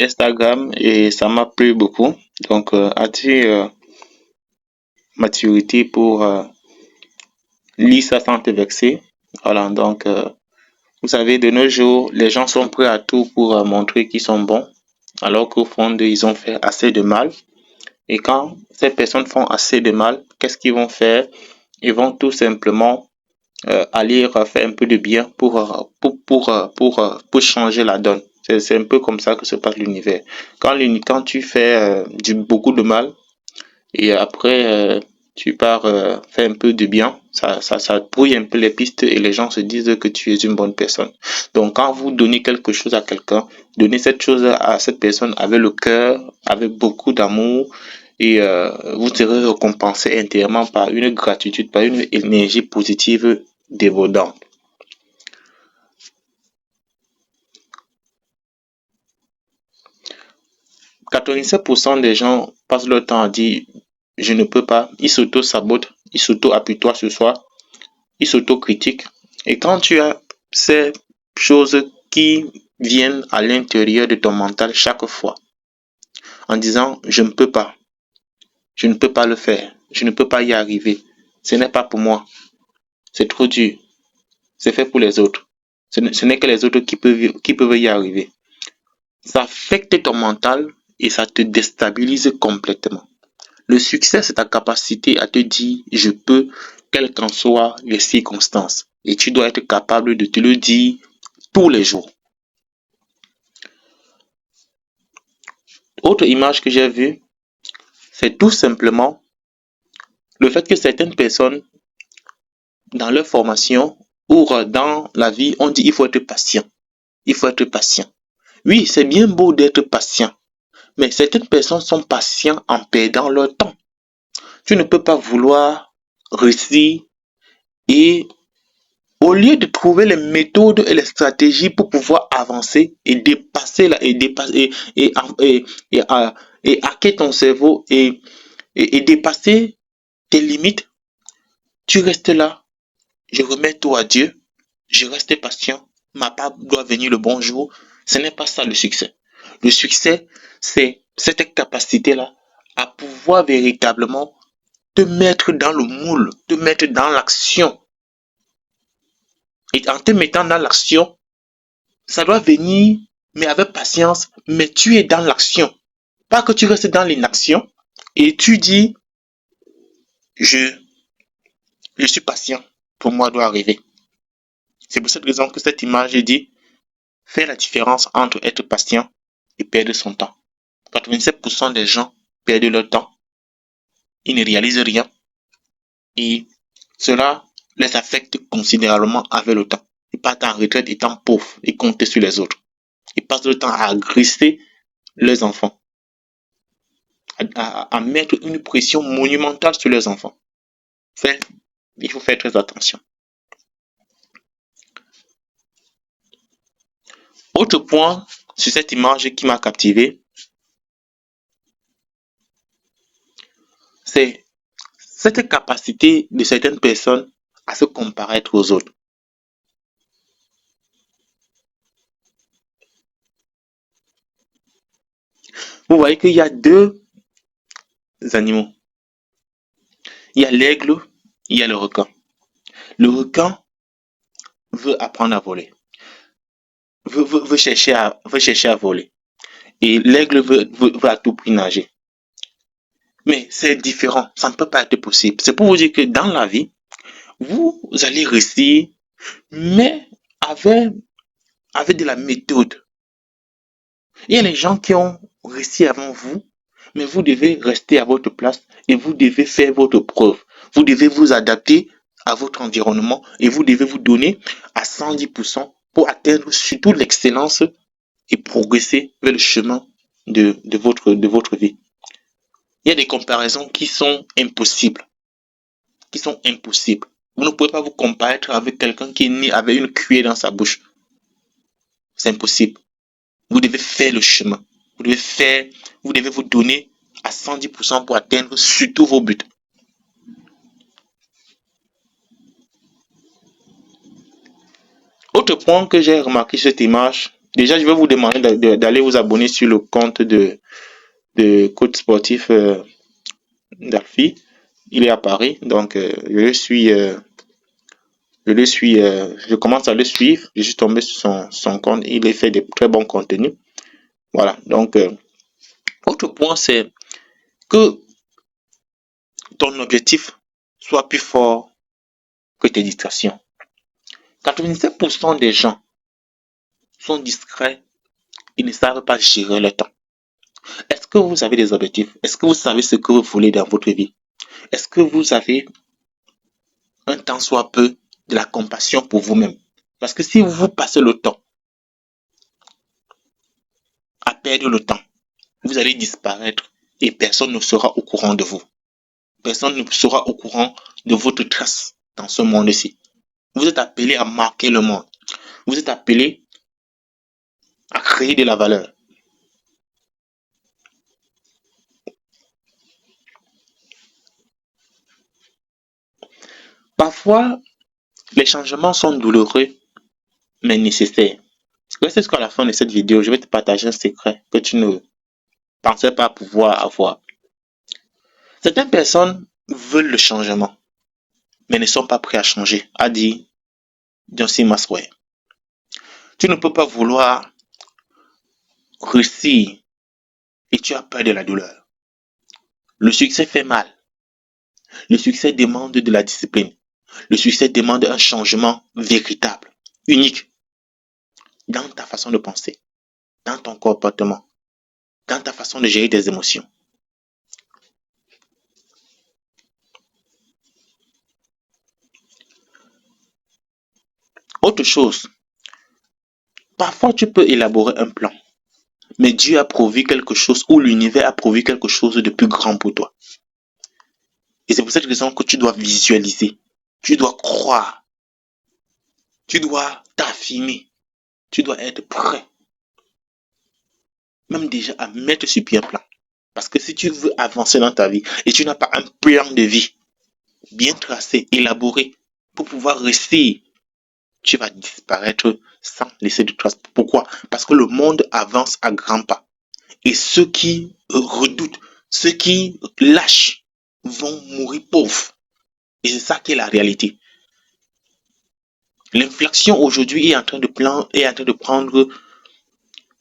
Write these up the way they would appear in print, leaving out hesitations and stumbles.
Instagram et ça m'a plu beaucoup. Donc, as-tu maturité pour lire ça sans te vexer? Voilà, donc, vous savez, de nos jours, les gens sont prêts à tout pour montrer qu'ils sont bons, alors qu'au fond, ils ont fait assez de mal. Et quand ces personnes font assez de mal, qu'est-ce qu'ils vont faire? Ils vont tout simplement aller faire un peu de bien pour changer la donne. C'est un peu comme ça que se passe l'univers. Quand tu fais beaucoup de mal et après tu pars faire un peu de bien, ça brouille un peu les pistes et les gens se disent que tu es une bonne personne. Donc quand vous donnez quelque chose à quelqu'un, donnez cette chose à cette personne avec le cœur, avec beaucoup d'amour et vous serez récompensé intérieurement par une gratitude, par une énergie positive dévodante. 87% des gens passent leur temps à dire je ne peux pas, ils s'auto-sabotent, ils s'auto-apitoient sur soi, ils s'auto-critiquent. Et quand tu as ces choses qui viennent à l'intérieur de ton mental chaque fois, en disant je ne peux pas, je ne peux pas le faire, je ne peux pas y arriver, ce n'est pas pour moi, c'est trop dur, c'est fait pour les autres, ce n'est que les autres qui peuvent y arriver. Ça affecte ton mental et ça te déstabilise complètement. Le succès, c'est ta capacité à te dire je peux, quelles qu'en soient les circonstances. Et tu dois être capable de te le dire tous les jours. Autre image que j'ai vue, c'est tout simplement le fait que certaines personnes, dans leur formation ou dans la vie, on dit il faut être patient. Il faut être patient. Oui, c'est bien beau d'être patient, mais certaines personnes sont patientes en perdant leur temps. Tu ne peux pas vouloir réussir et au lieu de trouver les méthodes et les stratégies pour pouvoir avancer et dépasser et, et hacker ton cerveau et dépasser tes limites, tu restes là. Je remets tout à Dieu. Je reste patient. Ma part doit venir le bon jour. Ce n'est pas ça le succès. Le succès, c'est cette capacité-là à pouvoir véritablement te mettre dans le moule, te mettre dans l'action. Et en te mettant dans l'action, ça doit venir, mais avec patience, mais tu es dans l'action. Pas que tu restes dans l'inaction et tu dis, je, je suis patient, pour moi doit arriver. C'est pour cette raison que cette image dit, faire la différence entre être patient et perdre son temps. 87% des gens perdent leur temps, ils ne réalisent rien et cela les affecte considérablement avec le temps. Ils partent en retraite étant pauvres et comptent sur les autres. Ils passent le temps à agresser leurs enfants, à mettre une pression monumentale sur leurs enfants. Il faut faire très attention. Autre point sur cette image qui m'a captivé, c'est cette capacité de certaines personnes à se comparer aux autres. Vous voyez qu'il y a deux animaux. Il y a l'aigle, il y a le requin. Le requin veut apprendre à voler, veut chercher à voler. Et l'aigle veut à tout prix nager. Mais c'est différent, ça ne peut pas être possible. C'est pour vous dire que dans la vie, vous allez réussir, mais avec de la méthode. Il y a les gens qui ont réussi avant vous, mais vous devez rester à votre place et vous devez faire votre preuve. Vous devez vous adapter à votre environnement et vous devez vous donner à 110% pour atteindre surtout l'excellence et progresser vers le chemin de votre vie. Il y a des comparaisons qui sont impossibles. Vous ne pouvez pas vous comparer avec quelqu'un qui est né avec une cuillère dans sa bouche. C'est impossible. Vous devez faire le chemin. Vous devez vous donner à 110% pour atteindre surtout vos buts. Autre point que j'ai remarqué sur cette image, Déjà, je vais vous demander d'aller vous abonner sur le compte de coach sportif d'Alfie. Il est à Paris, donc je commence à le suivre. Je suis tombé sur son compte. Il fait de très bons contenus. Voilà. Donc, autre point, c'est que ton objectif soit plus fort que tes distractions. 97% des gens sont discrets et ne savent pas gérer le temps. Est-ce que vous avez des objectifs? Est-ce que vous savez ce que vous voulez dans votre vie? Est-ce que vous avez un tant soit peu de la compassion pour vous-même? Parce que si vous passez le temps à perdre le temps, vous allez disparaître et personne ne sera au courant de vous. Personne ne sera au courant de votre trace dans ce monde-ci. Vous êtes appelé à marquer le monde. Vous êtes appelé à créer de la valeur. Parfois, les changements sont douloureux, mais nécessaires. Reste jusqu'à la fin de cette vidéo, je vais te partager un secret que tu ne pensais pas pouvoir avoir. Certaines personnes veulent le changement, mais ne sont pas prêts à changer, a dit Johnson Maswell. Tu ne peux pas vouloir réussir et tu as peur de la douleur. Le succès fait mal. Le succès demande de la discipline. Le succès demande un changement véritable, unique, dans ta façon de penser, dans ton comportement, dans ta façon de gérer tes émotions. Autre chose, parfois tu peux élaborer un plan, mais Dieu a prévu quelque chose ou l'univers a prévu quelque chose de plus grand pour toi. Et c'est pour cette raison que tu dois visualiser, tu dois croire, tu dois t'affirmer, tu dois être prêt, même déjà à mettre sur pied un plan. Parce que si tu veux avancer dans ta vie et tu n'as pas un plan de vie bien tracé, élaboré, pour pouvoir réussir, tu vas disparaître sans laisser de traces. Pourquoi? Parce que le monde avance à grands pas. Et ceux qui redoutent, ceux qui lâchent, vont mourir pauvres. Et c'est ça qui est la réalité. L'inflation aujourd'hui est en train de prendre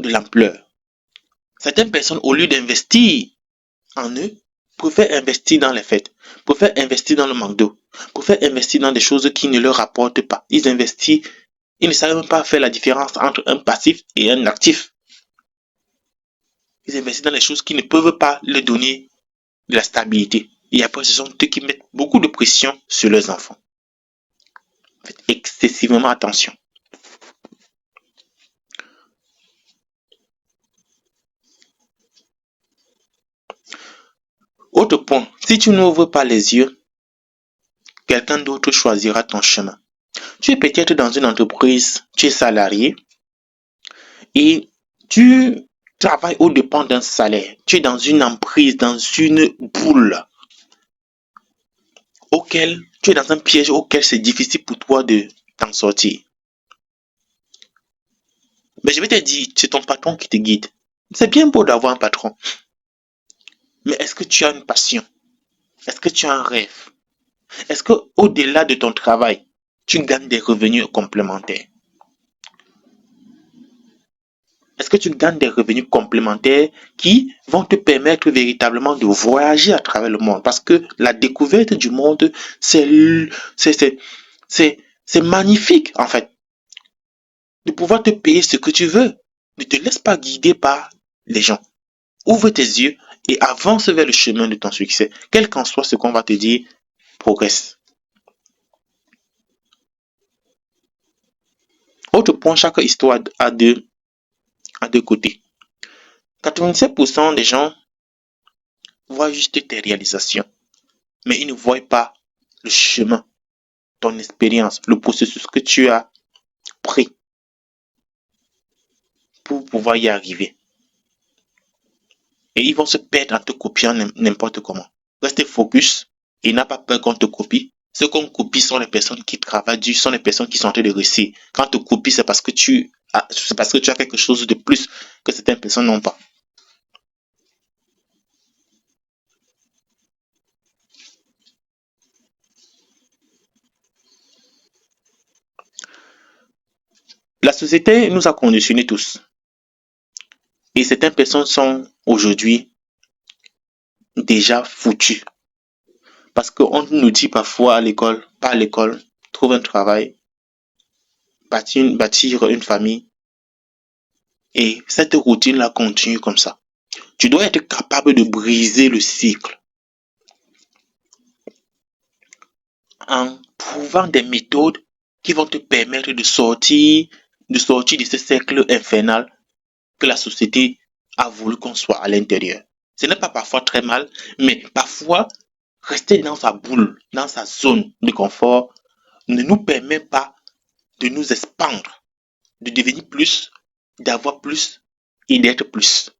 de l'ampleur. Certaines personnes, au lieu d'investir en eux, préfèrent investir dans les fêtes, préfèrent investir dans le McDo, préfèrent investir dans des choses qui ne leur rapportent pas. Ils investissent, ils ne savent même pas faire la différence entre un passif et un actif. Ils investissent dans des choses qui ne peuvent pas leur donner de la stabilité. Et après, ce sont eux qui mettent beaucoup de pression sur leurs enfants. Faites excessivement attention. Autre point, si tu n'ouvres pas les yeux, quelqu'un d'autre choisira ton chemin. Tu es peut-être dans une entreprise, tu es salarié et tu travailles au dépend d'un salaire. Tu es dans une emprise, dans une boule auquel tu es dans un piège auquel c'est difficile pour toi de t'en sortir. Mais je vais te dire, c'est ton patron qui te guide. C'est bien beau d'avoir un patron. Mais est-ce que tu as une passion? Est-ce que tu as un rêve? Est-ce que au-delà de ton travail, tu gagnes des revenus complémentaires? Est-ce que tu gagnes des revenus complémentaires qui vont te permettre véritablement de voyager à travers le monde? Parce que la découverte du monde, c'est magnifique en fait. De pouvoir te payer ce que tu veux. Ne te laisse pas guider par les gens. Ouvre tes yeux et avance vers le chemin de ton succès. Quel qu'en soit ce qu'on va te dire, progresse. Autre point, chaque histoire a deux côtés. 87% des gens voient juste tes réalisations, mais ils ne voient pas le chemin, ton expérience, le processus que tu as pris pour pouvoir y arriver. Et ils vont se perdre en te copiant n'importe comment. Reste focus et n'a pas peur qu'on te copie. Ceux qu'on copie sont les personnes qui travaillent dur, sont les personnes qui sont en train de réussir. Quand tu copies, c'est parce que tu as quelque chose de plus que certaines personnes n'ont pas. La société nous a conditionnés tous. Et certaines personnes sont aujourd'hui déjà foutues. Parce qu'on nous dit parfois à l'école, pas à l'école, trouve un travail, bâtir une famille. Et cette routine-là continue comme ça. Tu dois être capable de briser le cycle en trouvant des méthodes qui vont te permettre de sortir de ce cercle infernal que la société a voulu qu'on soit à l'intérieur. Ce n'est pas parfois très mal, mais parfois, rester dans sa boule, dans sa zone de confort, ne nous permet pas de nous expandre, de devenir plus, d'avoir plus et d'être plus.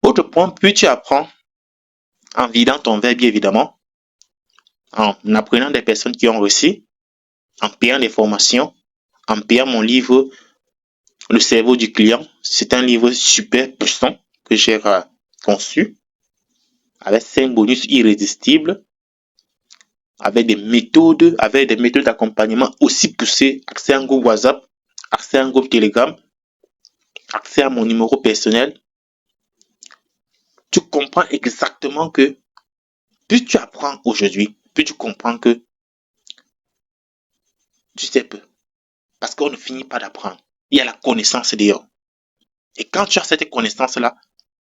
Autre point, plus tu apprends en vidant ton verre, bien évidemment, en apprenant des personnes qui ont réussi, en payant des formations, en payant mon livre Le cerveau du client. C'est un livre super puissant que j'ai conçu avec 5 bonus irrésistibles, avec des méthodes d'accompagnement aussi poussées, accès à un groupe WhatsApp, accès à un groupe Telegram, accès à mon numéro personnel. Tu comprends exactement que plus tu apprends aujourd'hui, plus tu comprends que tu sais peu. Parce qu'on ne finit pas d'apprendre. Il y a la connaissance dehors. Et quand tu as cette connaissance-là,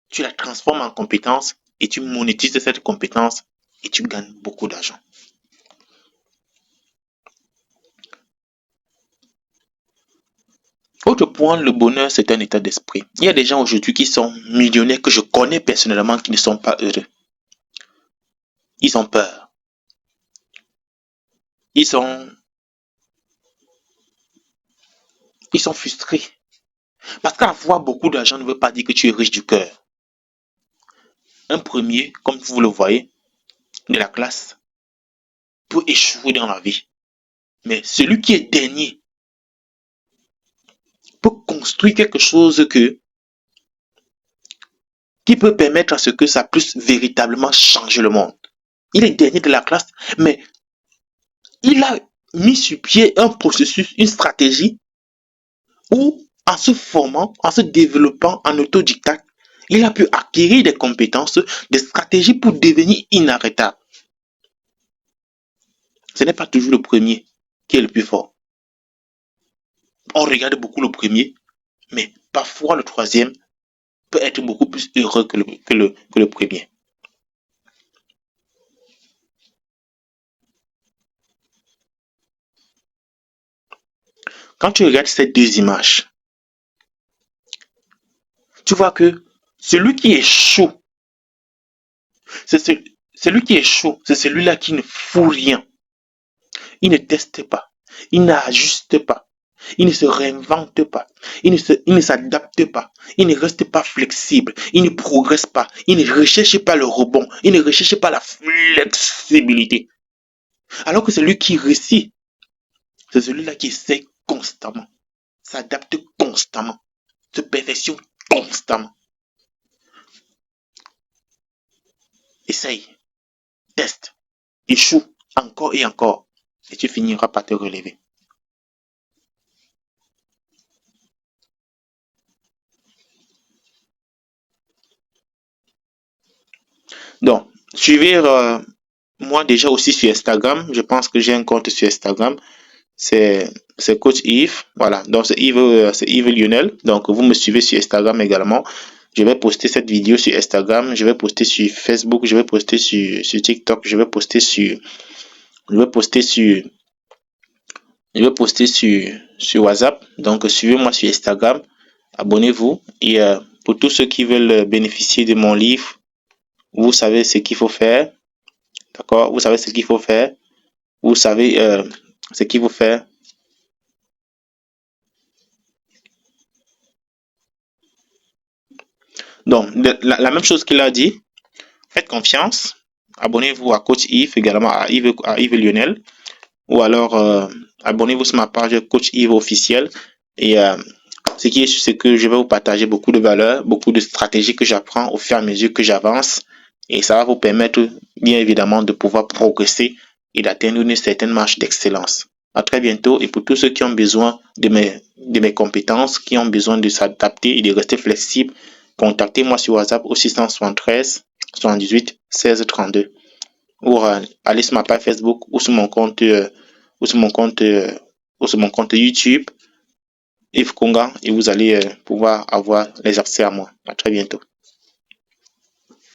tu la transformes en compétence et tu monétises cette compétence et tu gagnes beaucoup d'argent. Autre point, le bonheur, c'est un état d'esprit. Il y a des gens aujourd'hui qui sont millionnaires que je connais personnellement qui ne sont pas heureux. Ils ont peur. Ils sont, ils sont frustrés. Parce qu'avoir beaucoup d'argent ne veut pas dire que tu es riche du cœur. Un premier, comme vous le voyez, de la classe, peut échouer dans la vie. Mais celui qui est dernier peut construire quelque chose qui peut permettre à ce que ça puisse véritablement changer le monde. Il est dernier de la classe, mais il a mis sur pied un processus, une stratégie où, en se formant, en se développant en autodidacte, il a pu acquérir des compétences, des stratégies pour devenir inarrêtable. Ce n'est pas toujours le premier qui est le plus fort. On regarde beaucoup le premier, mais parfois le troisième peut être beaucoup plus heureux que le premier. Quand tu regardes ces deux images, tu vois que celui qui est chaud, c'est celui qui est chaud, c'est celui-là qui ne fout rien. Il ne teste pas, il n'ajuste pas, il ne se réinvente pas, il ne s'adapte pas, il ne reste pas flexible, il ne progresse pas, il ne recherche pas le rebond, il ne recherche pas la flexibilité. Alors que celui qui réussit, c'est celui-là qui essaie constamment, s'adapte constamment, se perfectionne constamment. Essaye, teste, échoue encore et encore, et tu finiras par te relever. Donc, suivez moi déjà aussi sur Instagram. Je pense que j'ai un compte sur Instagram. C'est coach Yves. Voilà. Donc c'est Yves Lionel. Donc vous me suivez sur Instagram également. Je vais poster cette vidéo sur Instagram. Je vais poster sur Facebook. Je vais poster sur TikTok. Je vais poster sur, je vais poster sur WhatsApp. Donc suivez-moi sur Instagram. Abonnez-vous. Et pour tous ceux qui veulent bénéficier de mon livre, vous savez ce qu'il faut faire. D'accord? Vous savez ce qu'il faut faire. Vous savez ce qu'il faut faire. Donc, la même chose qu'il a dit, faites confiance, abonnez-vous à Coach Yves, également à Yves Lionel, ou alors abonnez-vous sur ma page Coach Yves officiel. Et ce que je vais vous partager beaucoup de valeurs, beaucoup de stratégies que j'apprends au fur et à mesure que j'avance. Et ça va vous permettre, bien évidemment, de pouvoir progresser et d'atteindre une certaine marche d'excellence. À très bientôt. Et pour tous ceux qui ont besoin de mes compétences, qui ont besoin de s'adapter et de rester flexible, contactez-moi sur WhatsApp au 673 78 16 32. Ou allez sur ma page Facebook ou sur mon compte YouTube Yves Konga, et vous allez pouvoir avoir les accès à moi. À très bientôt.